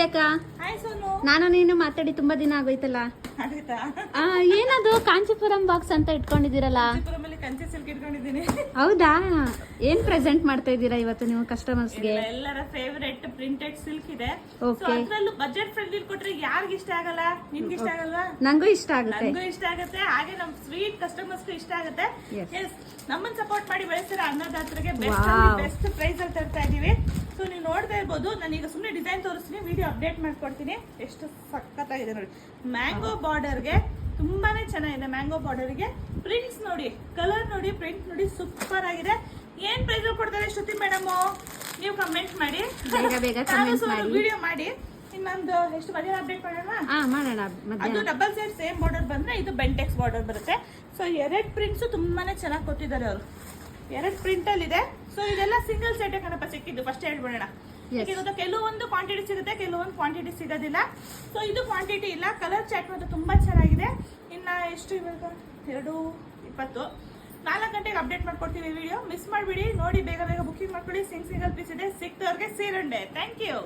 Hi Sonu. ನಾನು ನೀನು ಮಾತಾಡಿ ತುಂಬಾ ದಿನ ಆಗೋಯ್ತಲ್ಲ. ಆಗೋಯ್ತಾ? ಏನದು ಕಾಂಚೀಪುರಂ ಬಾಕ್ಸ್ ಅಂತ ಇಟ್ಕೊಂಡಿದ್ದೀರಲ್ಲ? ಕಾಂಚೀಪುರಮಲ್ಲಿ ಕಂಚಿ ಸಿಲ್ಕ್ ಇಟ್ಕೊಂಡಿದ್ದೀನಿ. ಹೌದಾ? ಏನ್ ಪ್ರೆಸೆಂಟ್ ಮಾಡ್ತಾ ಇದ್ದೀರಾ ಇವತ್ತು ನೀವು ಕಸ್ಟಮರ್ಸ್ಗೆ? ಎಲ್ಲರ ಫೇವರೇಟ್ ಪ್ರಿಂಟೆಡ್ ಸಿಲ್ಕ್ ಇದೆ. Okay. ಅದ್ರಲ್ಲೂ ಬಜೆಟ್ ಫ್ರೆಂಡ್ಲಿ ಕೊಟ್ರೆ ಯಾರಿಗ ಇಷ್ಟ ಆಗಲ್ಲ? ನಿಮ್ಗೆ ಇಷ್ಟ ಆಗಲ್ವಾ? ನಂಗೂ ಇಷ್ಟ ಆಗುತ್ತೆ. ನಂಗೂ ಇಷ್ಟ ಆಗುತ್ತೆ, ಹಾಗೆ ನಮ್ ಸ್ವೀಟ್ ಕಸ್ಟಮರ್ಸ್ಗೂ ಇಷ್ಟ ಆಗುತ್ತೆ. Yes. ನಮ್ಮನ್ನ ಸಪೋರ್ಟ್ ಮಾಡಿ ಬೆಳೆಸಿರೋ ಅನ್ನದಾತರಿಗೆ Wow. ಬೆಸ್ಟ್ ಪ್ರೈಸ್ ಅಲ್ಲಿ ತರ್ತಾ ಇದೀವಿ. ಸೊ ನೀವು ನೋಡ್ತಾ ಇರ್ಬೋದು, ನಾನೀಗ ಸುಮ್ಮನೆ ಡಿಸೈನ್ ತೋರಿಸ್ತೀನಿ, ವಿಡಿಯೋ ಅಪ್ಡೇಟ್ ಮಾಡ್ಕೊಡ್ತೀನಿ. ಎಷ್ಟು ಸಖತ್ತಾಗಿದೆ ನೋಡಿ. ಮ್ಯಾಂಗೋ ಬಾರ್ಡರ್ಗೆ ತುಂಬಾನೇ ಚೆನ್ನಾಗಿದೆ. ಮ್ಯಾಂಗೋ ಬಾರ್ಡರ್ಗೆ ಪ್ರಿಂಟ್ಸ್ ನೋಡಿ, ಕಲರ್ ನೋಡಿ, ಪ್ರಿಂಟ್ ನೋಡಿ, ಸೂಪರ್ ಆಗಿದೆ. ಏನ್ ಪ್ರೈಸ್ ಕೊಡ್ತಾರೆ ಶ್ರುತಿ ಮೇಡಮ್? ನೀವು ಕಮೆಂಟ್ ಮಾಡಿ, ಬೇಗ ಕಮೆಂಟ್ ಮಾಡಿ, ವಿಡಿಯೋ ಮಾಡಿ. ಇನ್ನೊಂದು ಎಷ್ಟು ಮಧ್ಯಾಹ್ನ ಅಪ್ಡೇಟ್ ಮಾಡೋಣ? ಮಾಡೋಣ. ಅದು ಡಬಲ್ ಸೈಡ್ ಸೇಮ್ ಬಾರ್ಡರ್ ಬಂದ್ರೆ ಇದು ಬೆಂಟೆಕ್ಸ್ ಬಾರ್ಡರ್ ಬರುತ್ತೆ. ಸೊ ಎರಡು ಪ್ರಿಂಟ್ಸ್ ತುಂಬಾನೇ ಚೆನ್ನಾಗಿ ಕೊಟ್ಟಿದ್ದಾರೆ ಅವರು. ಎರಡು ಪ್ರಿಂಟ್ ಅಲ್ಲಿ ಇದೆ. ಸೊ ಇದೆಲ್ಲ ಸಿಂಗಲ್ ಸೆಟ್ ಕಣಪ್ಪ ಸಿಕ್ಕಿದ್ದು. ಫಸ್ಟ್ ಹೇಳ್ಬಿಡೋಣ. ಈಗ ಕೆಲವೊಂದು ಕ್ವಾಂಟಿಟಿ ಸಿಗುತ್ತೆ, ಕೆಲವೊಂದು ಕ್ವಾಂಟಿಟಿ ಸಿಗೋದಿಲ್ಲ. ಸೊ ಇದು ಕ್ವಾಂಟಿಟಿ ಇಲ್ಲ. ಕಲರ್ ಚಾಟ್ ಮಾತ್ರ ತುಂಬಾ ಚೆನ್ನಾಗಿದೆ. ಇನ್ನ ಎಷ್ಟು ಇವಾಗ 2:20 4 ಗಂಟೆಗೆ ಅಪ್ಡೇಟ್ ಮಾಡ್ಕೊಡ್ತೀವಿ ವಿಡಿಯೋ. ಮಿಸ್ ಮಾಡ್ಬಿಡಿ, ನೋಡಿ ಬೇಗ ಬುಕಿಂಗ್ ಮಾಡ್ಕೊಳ್ಳಿ. ಸಿಂಗಲ್ ಪೀಸ್ ಇದೆ, ಸಿಕ್ತವ್ರಿಗೆ ಸೀರುಂಡೆ. Thank you.